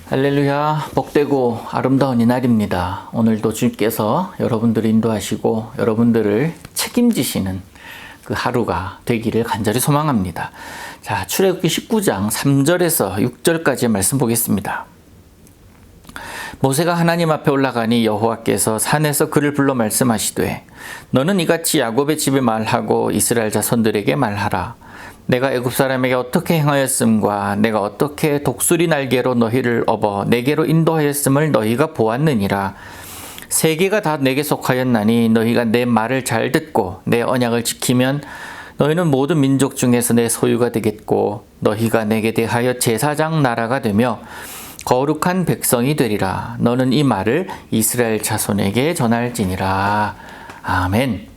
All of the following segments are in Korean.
할렐루야, 복되고 아름다운 이날입니다. 오늘도 주님께서 여러분들을 인도하시고 여러분들을 책임지시는 그 하루가 되기를 간절히 소망합니다. 자, 출애굽기 19장 3절에서 6절까지의 말씀 보겠습니다. 모세가 하나님 앞에 올라가니 여호와께서 산에서 그를 불러 말씀하시되 너는 이같이 야곱의 집에 말하고 이스라엘 자손들에게 말하라. 내가 애굽 사람에게 어떻게 행하였음과 내가 어떻게 독수리 날개로 너희를 업어 내게로 인도하였음을 너희가 보았느니라. 세계가 다 내게 속하였나니 너희가 내 말을 잘 듣고 내 언약을 지키면 너희는 모든 민족 중에서 내 소유가 되겠고 너희가 내게 대하여 제사장 나라가 되며 거룩한 백성이 되리라. 너는 이 말을 이스라엘 자손에게 전할지니라. 아멘.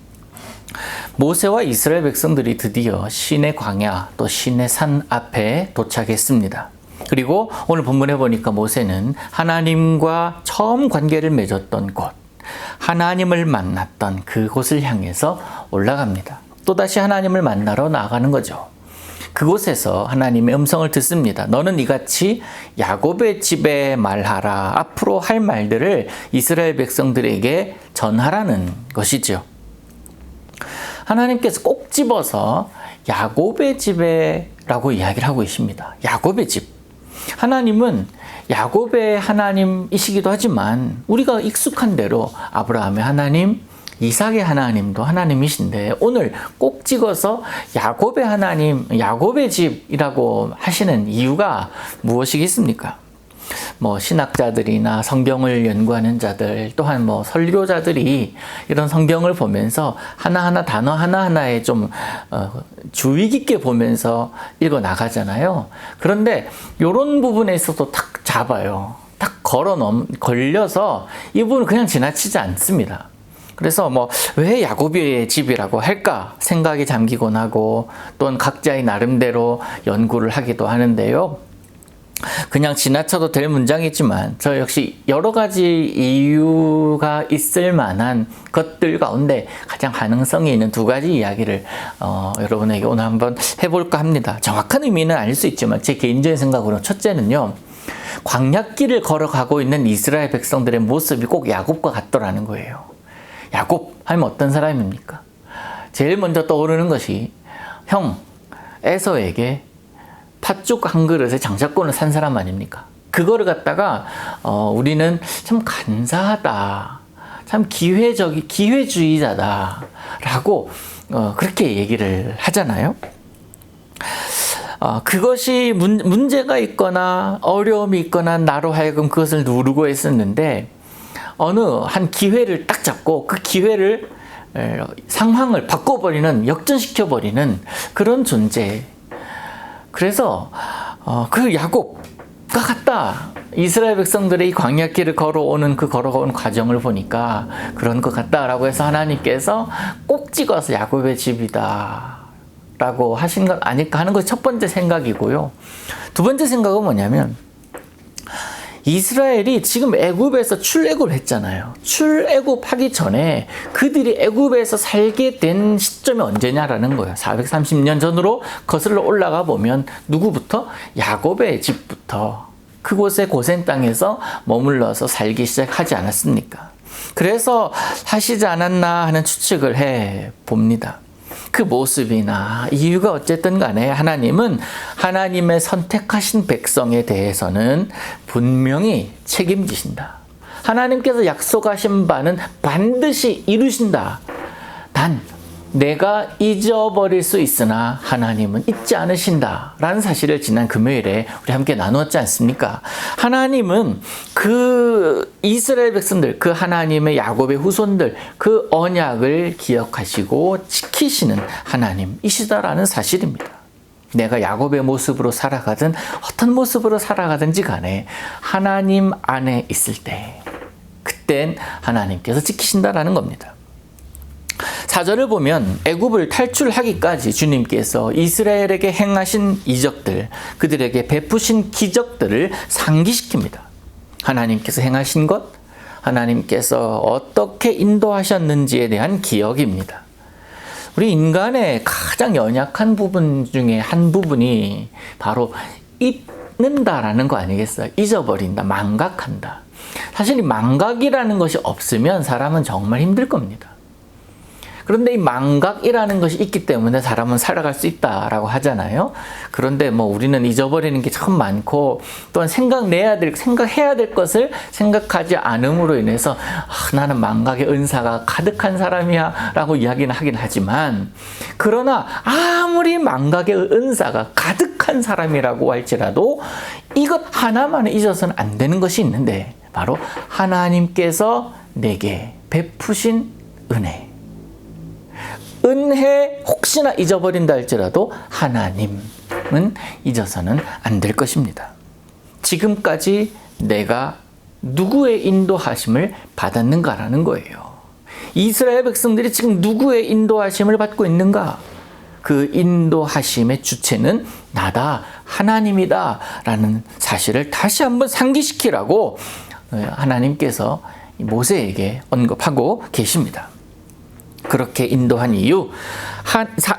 모세와 이스라엘 백성들이 드디어 시내 광야 또 시내 산 앞에 도착했습니다. 그리고 오늘 본문에 보니까 모세는 하나님과 처음 관계를 맺었던 곳, 하나님을 만났던 그곳을 향해서 올라갑니다. 또다시 하나님을 만나러 나가는 거죠. 그곳에서 하나님의 음성을 듣습니다. 너는 이같이 야곱의 집에 말하라. 앞으로 할 말들을 이스라엘 백성들에게 전하라는 것이죠. 하나님께서 꼭 집어서 야곱의 집에라고 이야기를 하고 계십니다. 야곱의 집. 하나님은 야곱의 하나님이시기도 하지만 우리가 익숙한 대로 아브라함의 하나님, 이삭의 하나님도 하나님이신데 오늘 꼭 찍어서 야곱의 하나님, 야곱의 집이라고 하시는 이유가 무엇이겠습니까? 신학자들이나 성경을 연구하는 자들 또한 설교자들이 이런 성경을 보면서 하나하나 단어 하나하나에 좀 주의 깊게 보면서 읽어 나가잖아요. 그런데 이런 부분에 있어서 탁 잡아요. 딱 걸려서 이 부분을 그냥 지나치지 않습니다. 그래서 왜 야곱의 집이라고 할까 생각이 잠기곤 하고 또는 각자의 나름대로 연구를 하기도 하는데요. 그냥 지나쳐도 될 문장이지만 저 역시 여러 가지 이유가 있을 만한 것들 가운데 가장 가능성이 있는 두 가지 이야기를 여러분에게 오늘 한번 해볼까 합니다. 정확한 의미는 아닐 수 있지만 제 개인적인 생각으로 첫째는요. 광야길을 걸어가고 있는 이스라엘 백성들의 모습이 꼭 야곱과 같더라는 거예요. 야곱 하면 어떤 사람입니까? 제일 먼저 떠오르는 것이 형 에서에게 팥죽 한 그릇에 장사권을 산 사람 아닙니까? 그거를 갖다가 우리는 참 간사하다, 참 기회주의자다 라고 그렇게 얘기를 하잖아요. 그것이 문제가 있거나 어려움이 있거나 나로 하여금 그것을 누르고 했었는데 어느 한 기회를 딱 잡고 그 기회를 상황을 바꿔버리는, 역전시켜버리는 그런 존재. 그래서 그 야곱과 같다. 이스라엘 백성들의 이 광야길을 걸어오는 그 걸어오는 과정을 보니까 그런 것 같다라고 해서 하나님께서 꼭 찍어서 야곱의 집이다 라고 하신 것 아닐까 하는 것이 첫 번째 생각이고요. 두 번째 생각은 뭐냐면 이스라엘이 지금 애굽에서 출애굽을 했잖아요. 출애굽하기 전에 그들이 애굽에서 살게 된 시점이 언제냐라는 거예요. 430년 전으로 거슬러 올라가 보면 누구부터? 야곱의 집부터 그곳의 고센 땅에서 머물러서 살기 시작하지 않았습니까? 그래서 하시지 않았나 하는 추측을 해 봅니다. 그 모습이나 이유가 어쨌든 간에 하나님은 하나님의 선택하신 백성에 대해서는 분명히 책임지신다. 하나님께서 약속하신 바는 반드시 이루신다. 단 내가 잊어버릴 수 있으나 하나님은 잊지 않으신다 라는 사실을 지난 금요일에 우리 함께 나누었지 않습니까? 하나님은 그 이스라엘 백성들, 그 하나님의 야곱의 후손들, 그 언약을 기억하시고 지키시는 하나님이시다라는 사실입니다. 내가 야곱의 모습으로 살아가든 어떤 모습으로 살아가든지 간에 하나님 안에 있을 때 그땐 하나님께서 지키신다라는 겁니다. 4절을 보면 애굽을 탈출하기까지 주님께서 이스라엘에게 행하신 이적들, 그들에게 베푸신 기적들을 상기시킵니다. 하나님께서 행하신 것, 하나님께서 어떻게 인도하셨는지에 대한 기억입니다. 우리 인간의 가장 연약한 부분 중에 한 부분이 바로 입 잊는다라는 거 아니겠어요? 잊어버린다, 망각한다. 사실 이 망각이라는 것이 없으면 사람은 정말 힘들 겁니다. 그런데 이 망각이라는 것이 있기 때문에 사람은 살아갈 수 있다라고 하잖아요. 그런데 우리는 잊어버리는 게 참 많고, 또한 생각해야 될 것을 생각하지 않음으로 인해서 나는 망각의 은사가 가득한 사람이야 라고 이야기는 하긴 하지만, 그러나 아무리 망각의 은사가 가득한 사람이라고 할지라도 이것 하나만은 잊어서는 안 되는 것이 있는데, 바로 하나님께서 내게 베푸신 은혜. 은혜 혹시나 잊어버린다 할지라도 하나님은 잊어서는 안 될 것입니다. 지금까지 내가 누구의 인도하심을 받았는가라는 거예요. 이스라엘 백성들이 지금 누구의 인도하심을 받고 있는가? 그 인도하심의 주체는 나다, 하나님이다 라는 사실을 다시 한번 상기시키라고 하나님께서 모세에게 언급하고 계십니다. 그렇게 인도한 이유,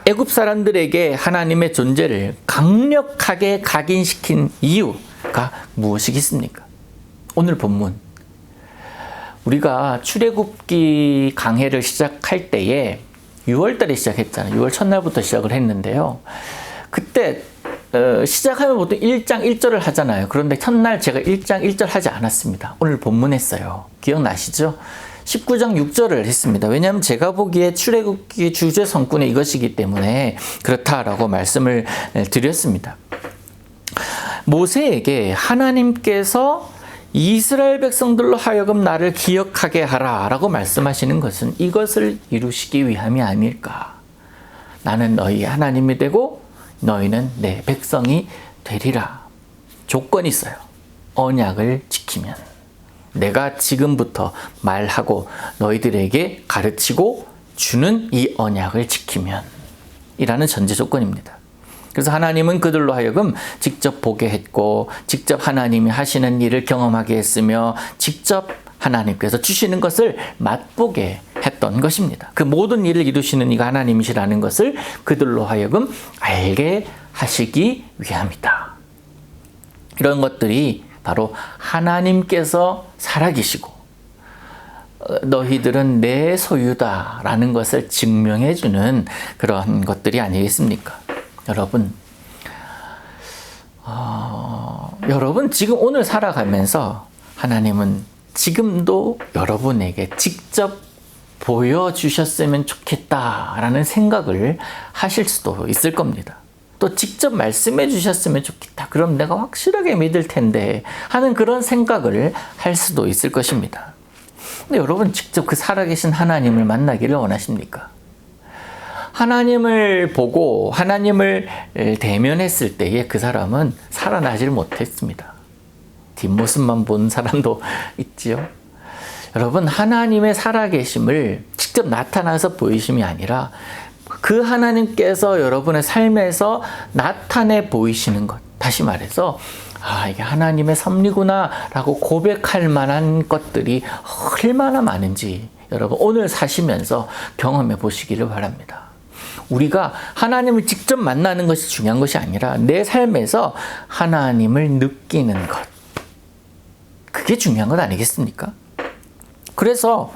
애굽 사람들에게 하나님의 존재를 강력하게 각인시킨 이유가 무엇이겠습니까? 오늘 본문, 우리가 출애굽기 강해를 시작할 때에 6월달에 시작했잖아요. 6월 첫날부터 시작을 했는데요. 그때 시작하면 보통 1장 1절을 하잖아요. 그런데 첫날 제가 1장 1절 하지 않았습니다. 오늘 본문 했어요. 기억나시죠? 19장 6절을 했습니다. 왜냐하면 제가 보기에 출애굽기 주제 성군이 이것이기 때문에 그렇다라고 말씀을 드렸습니다. 모세에게 하나님께서 이스라엘 백성들로 하여금 나를 기억하게 하라 라고 말씀하시는 것은 이것을 이루시기 위함이 아닐까. 나는 너희 하나님이 되고 너희는 내 백성이 되리라. 조건이 있어요. 언약을 지키면. 내가 지금부터 말하고 너희들에게 가르치고 주는 이 언약을 지키면 이라는 전제 조건입니다. 그래서 하나님은 그들로 하여금 직접 보게 했고, 직접 하나님이 하시는 일을 경험하게 했으며, 직접 하나님께서 주시는 것을 맛보게 했던 것입니다. 그 모든 일을 이루시는 이가 하나님이시라는 것을 그들로 하여금 알게 하시기 위함이다. 이런 것들이 바로 하나님께서 살아계시고 너희들은 내 소유다라는 것을 증명해주는 그런 것들이 아니겠습니까? 여러분 지금 오늘 살아가면서 하나님은 지금도 여러분에게 직접 보여주셨으면 좋겠다라는 생각을 하실 수도 있을 겁니다. 또 직접 말씀해 주셨으면 좋겠다. 그럼 내가 확실하게 믿을 텐데 하는 그런 생각을 할 수도 있을 것입니다. 근데 여러분 직접 그 살아계신 하나님을 만나기를 원하십니까? 하나님을 보고 하나님을 대면했을 때에 그 사람은 살아나질 못했습니다. 뒷모습만 본 사람도 있지요. 여러분 하나님의 살아계심을 직접 나타나서 보이심이 아니라 그 하나님께서 여러분의 삶에서 나타내 보이시는 것, 다시 말해서 이게 하나님의 섭리구나 라고 고백할 만한 것들이 얼마나 많은지 여러분 오늘 사시면서 경험해 보시기를 바랍니다. 우리가 하나님을 직접 만나는 것이 중요한 것이 아니라 내 삶에서 하나님을 느끼는 것, 그게 중요한 것 아니겠습니까? 그래서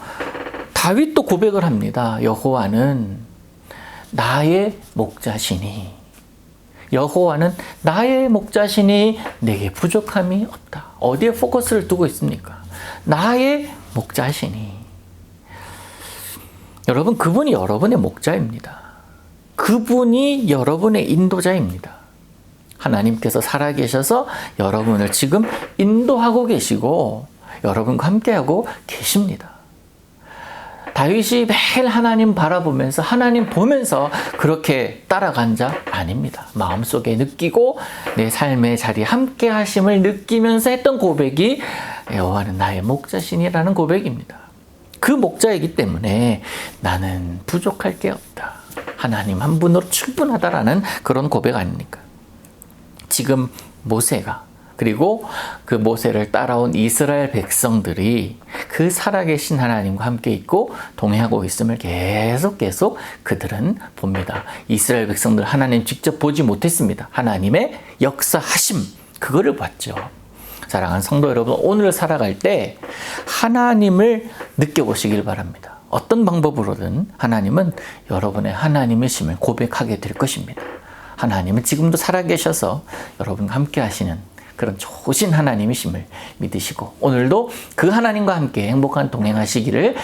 다윗도 고백을 합니다. 여호와는 나의 목자시니, 여호와는 나의 목자시니 내게 부족함이 없다. 어디에 포커스를 두고 있습니까? 나의 목자시니. 여러분 그분이 여러분의 목자입니다. 그분이 여러분의 인도자입니다. 하나님께서 살아계셔서 여러분을 지금 인도하고 계시고 여러분과 함께하고 계십니다. 다윗이 매일 하나님 바라보면서 하나님 보면서 그렇게 따라간 자 아닙니다. 마음속에 느끼고 내 삶의 자리에 함께 하심을 느끼면서 했던 고백이 여호와는 나의 목자시니라는 고백입니다. 그 목자이기 때문에 나는 부족할 게 없다. 하나님 한 분으로 충분하다라는 그런 고백 아닙니까? 지금 모세가 그리고 그 모세를 따라온 이스라엘 백성들이 그 살아계신 하나님과 함께 있고 동행하고 있음을 계속 그들은 봅니다. 이스라엘 백성들 하나님 직접 보지 못했습니다. 하나님의 역사하심, 그거를 봤죠. 사랑하는 성도 여러분, 오늘 살아갈 때 하나님을 느껴보시길 바랍니다. 어떤 방법으로든 하나님은 여러분의 하나님이심을 고백하게 될 것입니다. 하나님은 지금도 살아계셔서 여러분과 함께 하시는 그런 좋으신 하나님이심을 믿으시고 오늘도 그 하나님과 함께 행복한 동행하시기를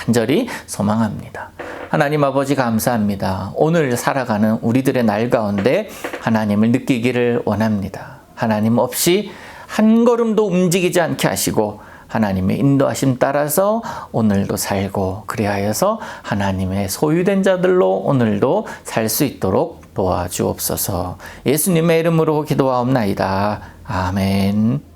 간절히 소망합니다. 하나님 아버지 감사합니다. 오늘 살아가는 우리들의 날 가운데 하나님을 느끼기를 원합니다. 하나님 없이 한 걸음도 움직이지 않게 하시고 하나님의 인도하심 따라서 오늘도 살고 그리하여서 하나님의 소유된 자들로 오늘도 살 수 있도록 도와주옵소서. 예수님의 이름으로 기도하옵나이다. 아멘.